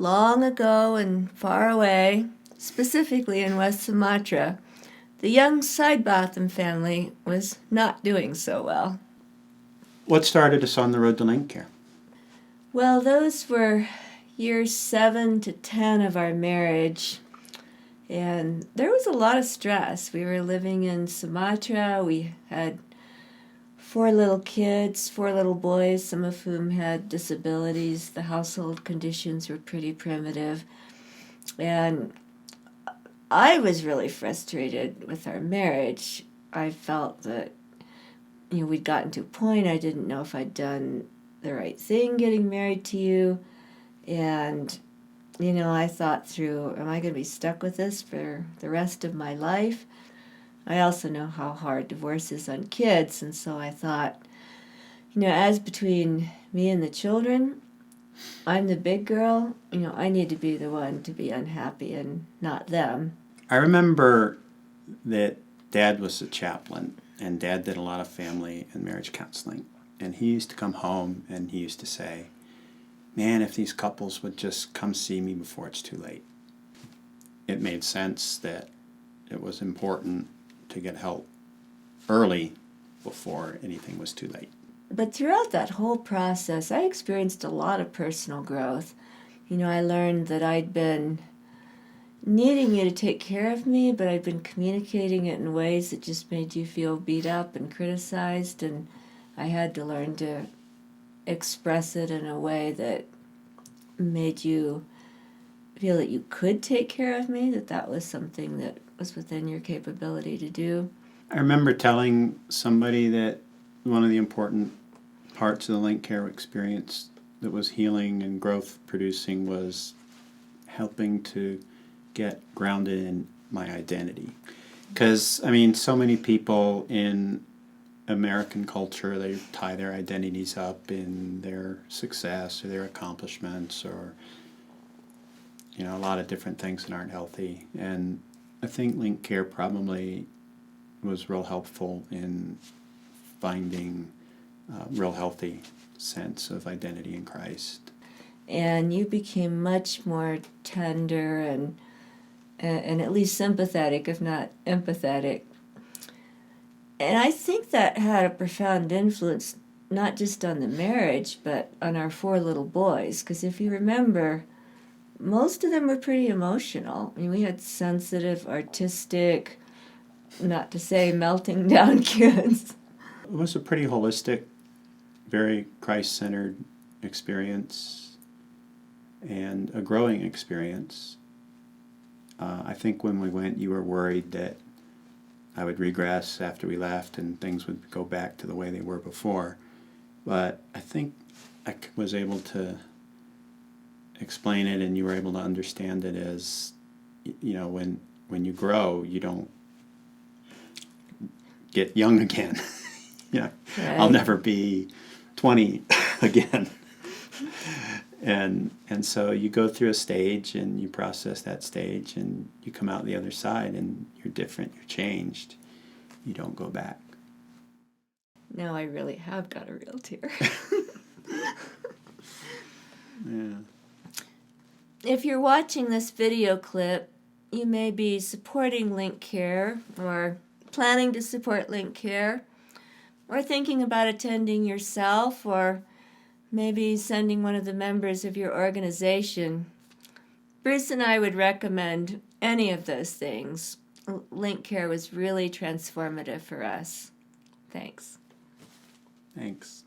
Long ago and far away, specifically in West Sumatra, the young Sidebotham family was not doing so well. What started us on the road to link care? Well, those were years 7 to 10 of our marriage, and there was a lot of stress. We were living in Sumatra. We had 4 little kids, 4 little boys, some of whom had disabilities. The household conditions were pretty primitive. And I was really frustrated with our marriage. I felt that, we'd gotten to a point I didn't know if I'd done the right thing getting married to you. And, I thought through, am I going to be stuck with this for the rest of my life? I also know how hard divorce is on kids, and so I thought, as between me and the children, I'm the big girl, I need to be the one to be unhappy and not them. I remember that Dad was a chaplain, and Dad did a lot of family and marriage counseling. And he used to come home and he used to say, man, if these couples would just come see me before it's too late. It made sense that it was important to get help early before anything was too late. But throughout that whole process, I experienced a lot of personal growth. I learned that I'd been needing you to take care of me, but I'd been communicating it in ways that just made you feel beat up and criticized, and I had to learn to express it in a way that made you feel that you could take care of me, that was something that was within your capability to do. I remember telling somebody that one of the important parts of the link care experience that was healing and growth producing was helping to get grounded in my identity. Because, so many people in American culture, they tie their identities up in their success or their accomplishments or, a lot of different things that aren't healthy. And I think link care probably was real helpful in finding a real healthy sense of identity in Christ. And you became much more tender and at least sympathetic, if not empathetic. And I think that had a profound influence, not just on the marriage, but on our 4 little boys. Because if you remember, most of them were pretty emotional. We had sensitive, artistic, not to say melting down kids. It was a pretty holistic, very Christ-centered experience and a growing experience. I think when we went, you were worried that I would regress after we left and things would go back to the way they were before. But I think I was able to explain it and you were able to understand it as, when you grow, you don't get young again. Right. I'll never be 20 again. And so you go through a stage and you process that stage and you come out the other side and you're different, you're changed. You don't go back. Now I really have got a real tear. Yeah. If you're watching this video clip, you may be supporting Link Care or planning to support Link Care or thinking about attending yourself or maybe sending one of the members of your organization. Bruce and I would recommend any of those things. Link Care was really transformative for us. Thanks. Thanks.